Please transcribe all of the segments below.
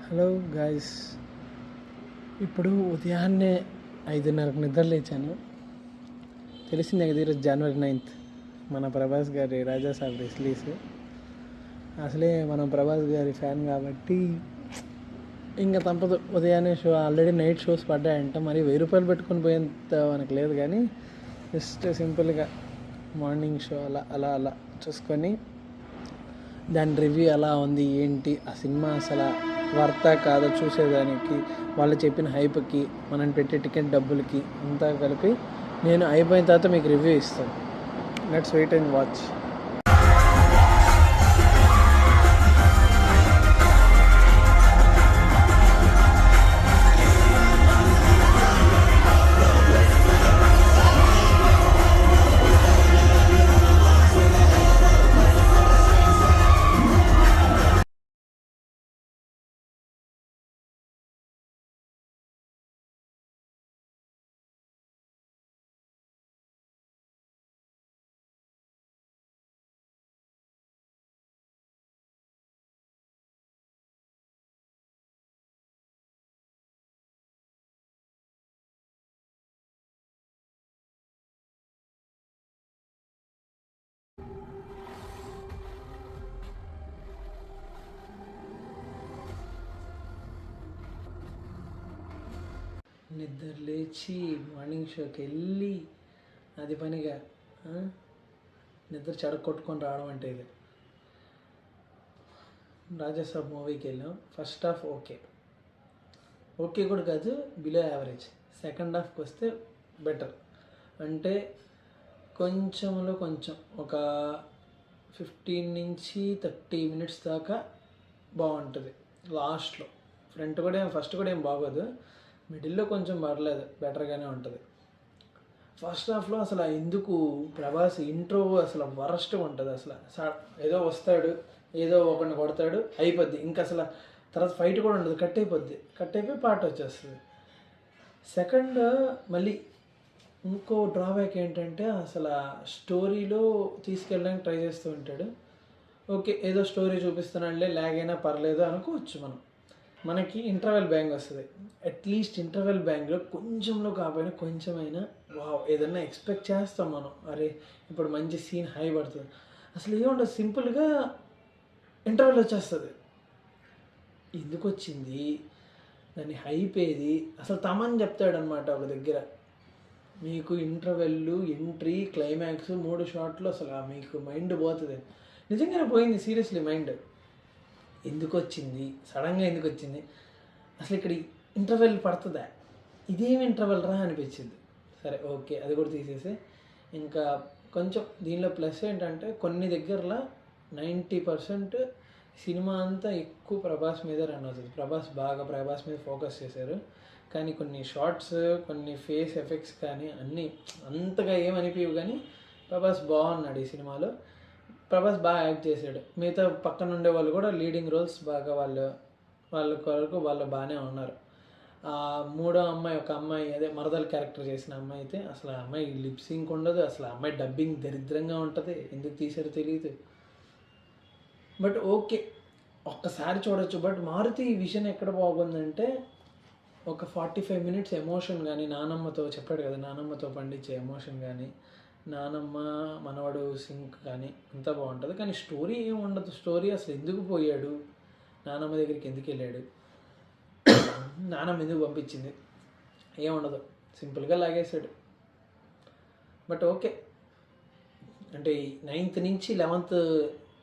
Hello guys, ఇప్పుడు ఉదయాన్నే 5:30కి నిద్ర లేచాను. తెలిసిందే కదా, ఈరోజు January 9th మన ప్రభాస్ గారి రాజా సాబ్ రిలీజ్. అసలే మనం ప్రభాస్ గారి ఫ్యాన్ కాబట్టి ఇంకా తప్పదు. ఉదయాన్నే షో, ఆల్రెడీ నైట్ షోస్ పడ్డాయంట. మరి 1000 రూపాయలు పెట్టుకొని పోయేంత మనకు లేదు, కానీ జస్ట్ సింపుల్గా మార్నింగ్ షో అలా అలా అలా చూసుకొని దాని రివ్యూ ఎలా ఉంది ఏంటి, ఆ సినిమా అసలు వర్తా కాదో చూసేదానికి, వాళ్ళు చెప్పిన హైప్కి, మనం పెట్టే టికెట్ డబ్బులకి అంతా కలిపి నేను అయిపోయిన తర్వాత మీకు రివ్యూ ఇస్తాను. Let's wait and watch. నిద్ర లేచి మార్నింగ్ షోకి వెళ్ళి అది పనిగా నిద్ర చెడగొట్టుకొని రావడం అంటే ఇది. రాజాసాబ్ మూవీకి వెళ్ళాం. ఫస్ట్ హాఫ్ ఓకే కూడా కాదు, బిలో యావరేజ్. సెకండ్ హాఫ్కి వస్తే బెటర్. అంటే కొంచెంలో కొంచెం ఒక 15 నుంచి 30 మినిట్స్ దాకా బాగుంటుంది. లాస్ట్లో ఫస్ట్ కూడా ఏం బాగోదు, మిడిల్లో కొంచెం పర్లేదు, బెటర్గానే ఉంటుంది. ఫస్ట్ హాఫ్లో అసలు ఎందుకు ప్రభాస్ ఇంట్రో అసలు వరస్ట్గా ఉంటుంది. అసలు ఏదో వస్తాడు, ఏదో ఒకరిని కొడతాడు, అయిపోద్ది. ఇంకా అసలు తర్వాత ఫైట్ కూడా ఉండదు, కట్ అయిపోయి పాట వచ్చేస్తుంది. సెకండ్ మళ్ళీ ఇంకో డ్రాబ్యాక్ ఏంటంటే, అసలు స్టోరీలో తీసుకెళ్ళడానికి ట్రై చేస్తూ ఉంటాడు. ఓకే, ఏదో స్టోరీ చూపిస్తున్నాడులే, లాగ్ అయినా పర్లేదు అనుకోవచ్చు. మనకి ఇంటర్వెల్ బ్యాంగ్ వస్తుంది. అట్లీస్ట్ ఇంటర్వెల్ బ్యాంగ్లో కొంచెంలో కాకపోయినా కొంచెమైనా ఏదన్నా ఎక్స్పెక్ట్ చేస్తాం మనం. అరే ఇప్పుడు మంచి సీన్ హై పడుతుంది, అసలు ఏముండదు, సింపుల్గా ఇంటర్వెల్ వచ్చేస్తుంది. ఎందుకు వచ్చింది దాన్ని హైప్ ఏది? అసలు తమన్ చెప్తాడనమాట ఒక దగ్గర, మీకు ఇంటర్వెల్లు, ఎంట్రీ, క్లైమాక్స్ 3 షాట్లు అసలు మీకు మైండ్ పోతుంది. నిజంగానే పోయింది, సీరియస్లీ మైండ్. ఎందుకు వచ్చింది సడన్గా, ఎందుకు వచ్చింది అసలు? ఇక్కడ ఇంటర్వెల్ పడుతుందా? ఇదేమి ఇంటర్వెల్ రా అనిపించింది. సరే ఓకే, అది కూడా తీసేసి ఇంకా కొంచెం దీనిలో ప్లస్ ఏంటంటే, కొన్ని దగ్గరలో 90% సినిమా అంతా ఎక్కువ ప్రభాస్ మీద రన్ అవుతుంది. ప్రభాస్ మీద ఫోకస్ చేశారు. కానీ కొన్ని షార్ట్స్, కొన్ని ఫేస్ ఎఫెక్ట్స్ కానీ అన్నీ అంతగా ఏమనిపించవు. కానీ ప్రభాస్ బాగున్నాడు ఈ సినిమాలో. ప్రభాస్ బాగా యాక్ట్ చేశాడు. మిగతా పక్కన ఉండే వాళ్ళు కూడా లీడింగ్ రోల్స్ బాగా వాళ్ళు బాగానే ఉన్నారు. మూడో అమ్మాయి, ఒక అమ్మాయి, అదే మరదల క్యారెక్టర్ చేసిన అమ్మాయి అయితే అసలు ఆ అమ్మాయి లిప్ సింక్ ఉండదు. అసలు ఆ అమ్మాయి డబ్బింగ్ దరిద్రంగా ఉంటుంది, ఎందుకు తీసారో తెలియదు. బట్ ఓకే, ఒక్కసారి చూడొచ్చు. బట్ మారుతి విజన్ ఎక్కడ బాగుందంటే, ఒక 45 మినిట్స్ ఎమోషన్ కానీ, నానమ్మతో చెప్పాడు కదా, నానమ్మతో పండించే ఎమోషన్ కానీ, నానమ్మ మనవడు సింక్ కానీ అంతా బాగుంటుంది. కానీ స్టోరీ ఏమి ఉండదు. స్టోరీ అసలు ఎందుకు పోయాడు, నానమ్మ దగ్గరికి ఎందుకు వెళ్ళాడు, నానమ్మ ఎందుకు పంపించింది, ఏముండదు, సింపుల్గా లాగేశాడు. బట్ ఓకే, అంటే 9th నుంచి 11th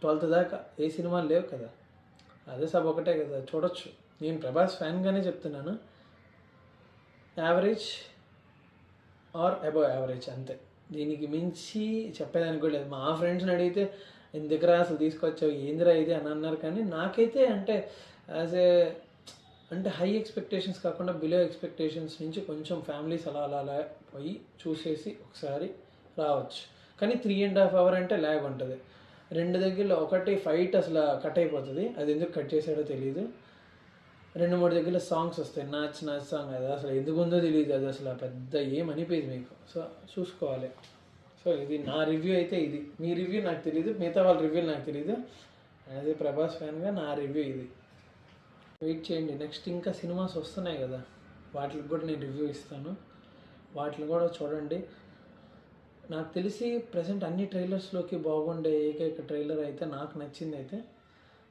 12th దాకా ఏ సినిమాలు లేవు కదా, అదే సబ్ ఒకటే కదా, చూడొచ్చు. నేను ప్రభాస్ ఫ్యాన్గానే చెప్తున్నాను. యావరేజ్ ఆర్ అబవ్ యావరేజ్ అంతే, దీనికి మించి చెప్పేదానికి కూడా లేదు. మా ఫ్రెండ్స్ని అడిగితే ఎందుకురా అసలు తీసుకొచ్చావు, ఏందిరా ఇది అని అన్నారు. కానీ నాకైతే అంటే అంటే హై ఎక్స్పెక్టేషన్స్ కాకుండా బిలో ఎక్స్పెక్టేషన్స్ నుంచి కొంచెం ఫ్యామిలీస్ అలా పోయి చూసేసి ఒకసారి రావచ్చు. కానీ 3.5 hours అంటే ల్యాగ్ ఉంటుంది. 2 దగ్గరలో ఒకటి ఫైట్ అసలు కట్ అయిపోతుంది, అది ఎందుకు కట్ చేశాడో తెలియదు. 2-3 దగ్గర సాంగ్స్ వస్తాయి, నాచ్ సాంగ్, అది అసలు ఎందుకు ఉందో తెలియదు. అది అసలు పెద్ద ఏమనిపోయింది మీకు. సో చూసుకోవాలి. సో ఇది నా రివ్యూ అయితే. ఇది మీ రివ్యూ నాకు తెలియదు, మిగతా వాళ్ళ రివ్యూ నాకు తెలియదు. యాజ్ ఏ ప్రభాస్ ఫ్యాన్గా నా రివ్యూ ఇది. వెయిట్ చేయండి, నెక్స్ట్ ఇంకా సినిమాస్ వస్తున్నాయి కదా, వాటికి కూడా నేను రివ్యూ ఇస్తాను, వాటిని కూడా చూడండి. నాకు తెలిసి ప్రజెంట్ అన్ని ట్రైలర్స్లోకి బాగుండే ఏకైక ట్రైలర్ అయితే నాకు నచ్చింది అయితే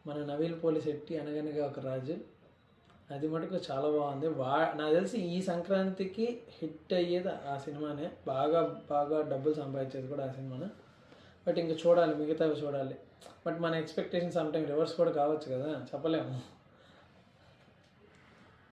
మన నవీల్ పోలిశెట్టి అనగనగా ఒక రాజు. అది మటుకు చాలా బాగుంది. నాకు తెలిసి ఈ సంక్రాంతికి హిట్ అయ్యేది ఆ సినిమానే, బాగా బాగా డబ్బులు సంపాదించేది కూడా ఆ సినిమానే. బట్ ఇంకా చూడాలి, మిగతావి చూడాలి. బట్ మన ఎక్స్పెక్టేషన్ సమ్ టైం రివర్స్ కూడా కావచ్చు కదా, చెప్పలేము.